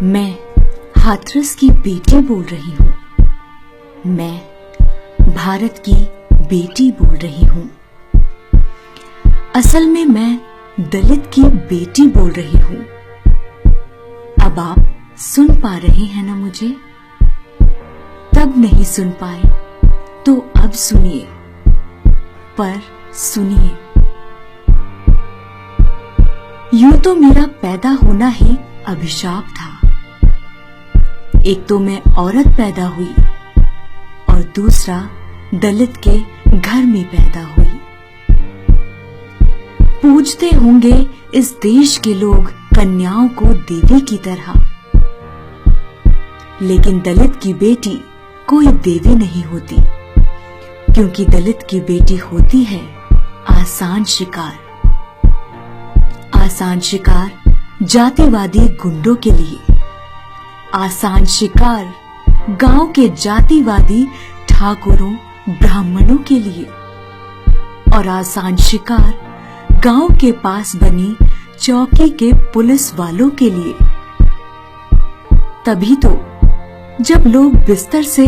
मैं हाथरस की बेटी बोल रही हूँ। मैं भारत की बेटी बोल रही हूँ। असल में मैं दलित की बेटी बोल रही हूँ। अब आप सुन पा रहे हैं ना मुझे? तब नहीं सुन पाए तो अब सुनिए, पर सुनिए। यूं तो मेरा पैदा होना ही अभिशाप था। एक तो मैं औरत पैदा हुई और दूसरा दलित के घर में पैदा हुई। पूजते होंगे इस देश के लोग कन्याओं को देवी की तरह, लेकिन दलित की बेटी कोई देवी नहीं होती, क्योंकि दलित की बेटी होती है आसान शिकार। आसान शिकार जातिवादी गुंडों के लिए, आसान शिकार गांव के जातिवादी ठाकुरों ब्राह्मणों के लिए, और आसान शिकार गांव के पास बनी चौकी के पुलिस वालों के लिए। तभी तो जब लोग बिस्तर से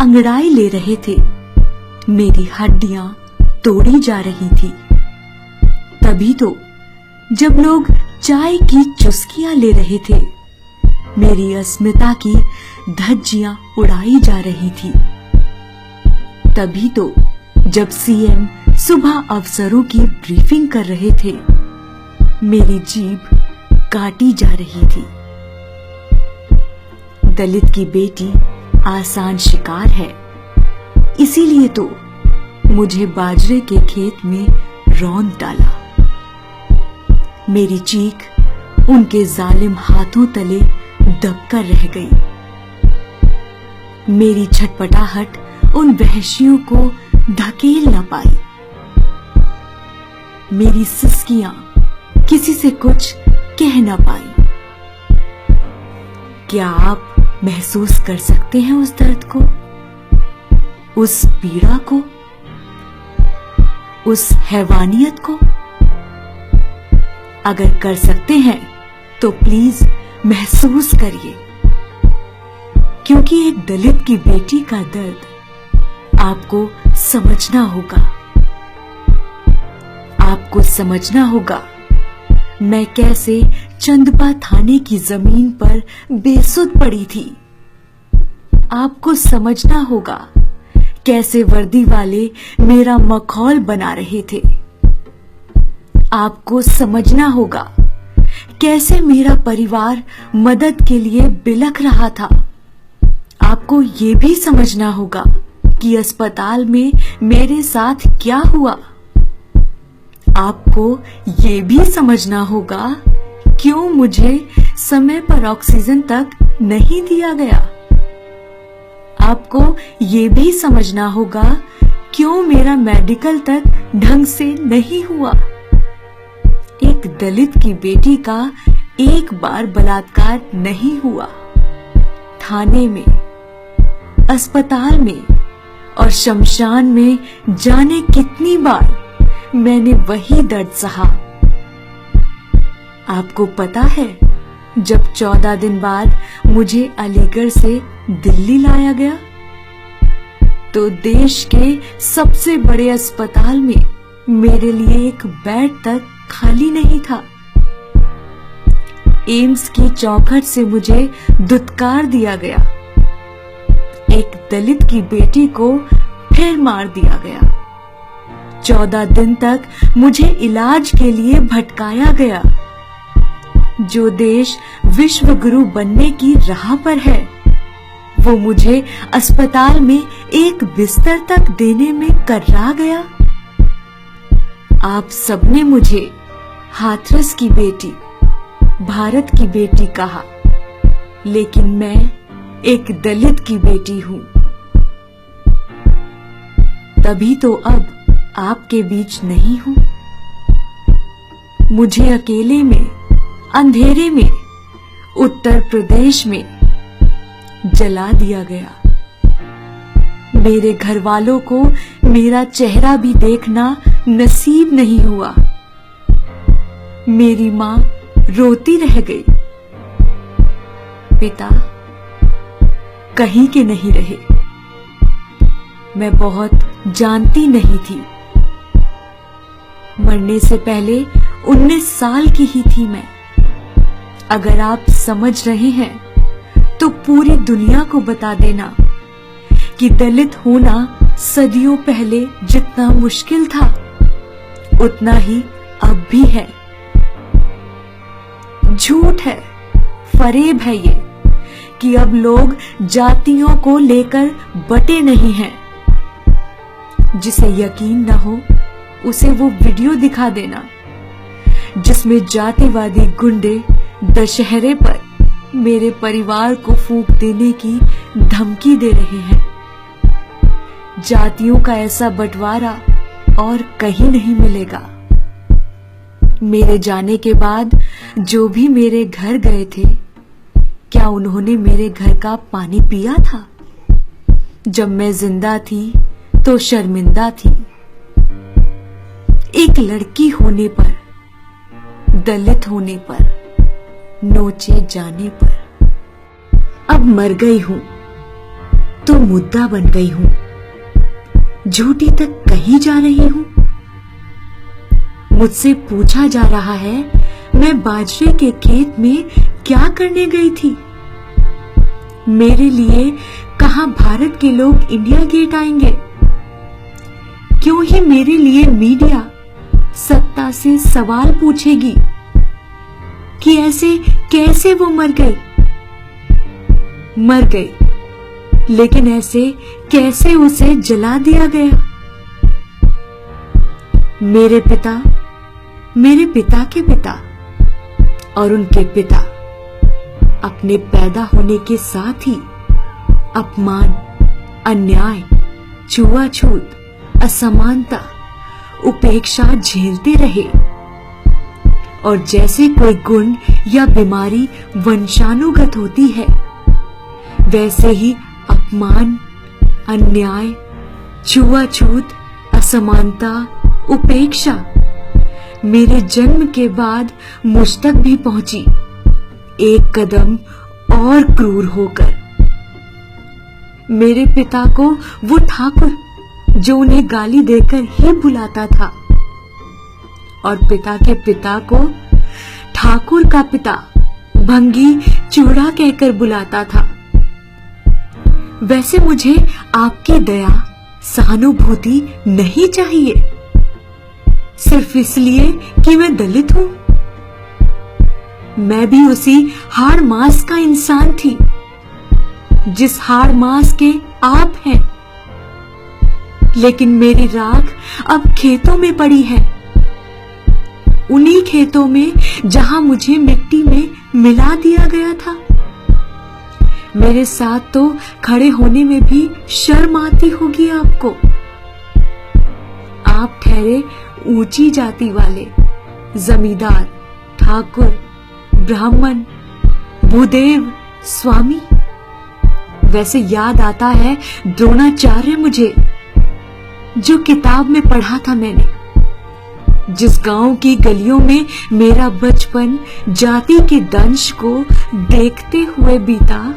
अंगड़ाई ले रहे थे, मेरी हड्डियां तोड़ी जा रही थी। तभी तो जब लोग चाय की चुस्कियां ले रहे थे, मेरी अस्मिता की धज्जियां उड़ाई जा रही थी। तभी तो जब सीएम सुबह अफसरों की ब्रीफिंग कर रहे थे, मेरी जीभ काटी जा रही थी। दलित की बेटी आसान शिकार है, इसीलिए तो मुझे बाजरे के खेत में रौंद डाला। मेरी चीख उनके जालिम हाथों तले दबकर रह गई। मेरी छटपटाहट उन वहशियों को धकेल न पाई। मेरी सिसकियां किसी से कुछ कह न पाई। क्या आप महसूस कर सकते हैं उस दर्द को, उस पीड़ा को, उस हैवानियत को? अगर कर सकते हैं तो प्लीज महसूस करिए, क्योंकि एक दलित की बेटी का दर्द आपको समझना होगा। आपको समझना होगा मैं कैसे चंदपा थाने की जमीन पर बेसुध पड़ी थी। आपको समझना होगा कैसे वर्दी वाले मेरा मखौल बना रहे थे। आपको समझना होगा कैसे मेरा परिवार मदद के लिए बिलख रहा था। आपको ये भी समझना होगा कि अस्पताल में मेरे साथ क्या हुआ। आपको ये भी समझना होगा क्यों मुझे समय पर ऑक्सीजन तक नहीं दिया गया। आपको ये भी समझना होगा क्यों मेरा मेडिकल तक ढंग से नहीं हुआ। एक दलित की बेटी का एक बार बलात्कार नहीं हुआ। थाने में, अस्पताल में और शमशान में जाने कितनी बार मैंने वही दर्द सहा। आपको पता है, जब 14 दिन बाद मुझे अलीगढ़ से दिल्ली लाया गया, तो देश के सबसे बड़े अस्पताल में मेरे लिए एक बेड तक खाली नहीं था। एम्स की चौखट से मुझे दुत्कार दिया गया। एक दलित की बेटी को फिर मार दिया गया। 14 दिन तक मुझे इलाज के लिए भटकाया गया। जो देश विश्व गुरु बनने की राह पर है, वो मुझे अस्पताल में एक बिस्तर तक देने में कर्रा गया। आप सबने मुझे हाथरस की बेटी, भारत की बेटी कहा, लेकिन मैं एक दलित की बेटी हूं। तभी तो अब आपके बीच नहीं हूं। मुझे अकेले में, अंधेरे में, उत्तर प्रदेश में जला दिया गया। मेरे घर वालों को मेरा चेहरा भी देखना नसीब नहीं हुआ। मेरी मां रोती रह गई। पिता कहीं के नहीं रहे। मैं बहुत जानती नहीं थी। मरने से पहले 19 साल की ही थी मैं। अगर आप समझ रहे हैं तो पूरी दुनिया को बता देना कि दलित होना सदियों पहले जितना मुश्किल था उतना ही अब भी है। झूठ है, फरेब है ये कि अब लोग जातियों को लेकर बटे नहीं हैं। जिसे यकीन न हो उसे वो वीडियो दिखा देना जिसमें जातिवादी गुंडे दशहरे पर मेरे परिवार को फूंक देने की धमकी दे रहे हैं। जातियों का ऐसा बंटवारा और कहीं नहीं मिलेगा। मेरे जाने के बाद जो भी मेरे घर गए थे, क्या उन्होंने मेरे घर का पानी पिया था? जब मैं जिंदा थी तो शर्मिंदा थी। एक लड़की होने पर, दलित होने पर, नोचे जाने पर। अब मर गई हूं तो मुद्दा बन गई हूं। झूठी तक कहीं जा रही हूं। मुझसे पूछा जा रहा है मैं बाजरे के खेत में क्या करने गई थी। मेरे लिए कहां भारत के लोग इंडिया गेट आएंगे। क्यों ही मेरे लिए मीडिया सत्ता से सवाल पूछेगी कि ऐसे कैसे वो मर गई। मर गई, लेकिन ऐसे कैसे उसे जला दिया गया। मेरे पिता के पिता और उनके पिता अपने पैदा होने के साथ ही अपमान, अन्याय, छुआछूत, असमानता, उपेक्षा झेलते रहे। और जैसे कोई गुण या बीमारी वंशानुगत होती है, वैसे ही अपमान, अन्याय, छुआछूत, असमानता, उपेक्षा मेरे जन्म के बाद मुझ तक भी पहुंची, एक कदम और क्रूर होकर। मेरे पिता को वो ठाकुर जो उन्हें गाली देकर ही बुलाता था, और पिता के पिता को ठाकुर का पिता भंगी चूड़ा कहकर बुलाता था। वैसे मुझे आपकी दया, सहानुभूति नहीं चाहिए, सिर्फ इसलिए कि मैं दलित हूं। मैं भी उसी हाड़ मांस का इंसान थी जिस हाड़ मांस के आप हैं। लेकिन मेरी राख अब खेतों में पड़ी है, उन्हीं खेतों में जहां मुझे मिट्टी में मिला दिया गया था। मेरे साथ तो खड़े होने में भी शर्म आती होगी आपको। आप ठहरे ऊंची जाति वाले, जमींदार, ठाकुर, ब्राह्मण, भूदेव, स्वामी। वैसे याद आता है द्रोणाचार्य मुझे, जो किताब में पढ़ा था मैंने। जिस गांव की गलियों में मेरा बचपन जाति के दंश को देखते हुए बीता,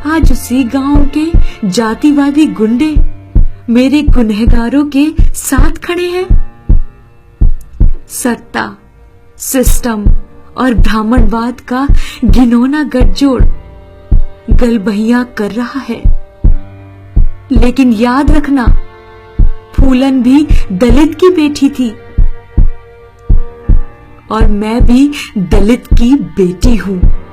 आज उसी गांव के जातिवादी गुंडे मेरे गुनहगारों के साथ खड़े हैं। सत्ता, सिस्टम और ब्राह्मणवाद का घिनौना गठजोड़ गलबहिया कर रहा है। लेकिन याद रखना, फूलन भी दलित की बेटी थी और मैं भी दलित की बेटी हूं।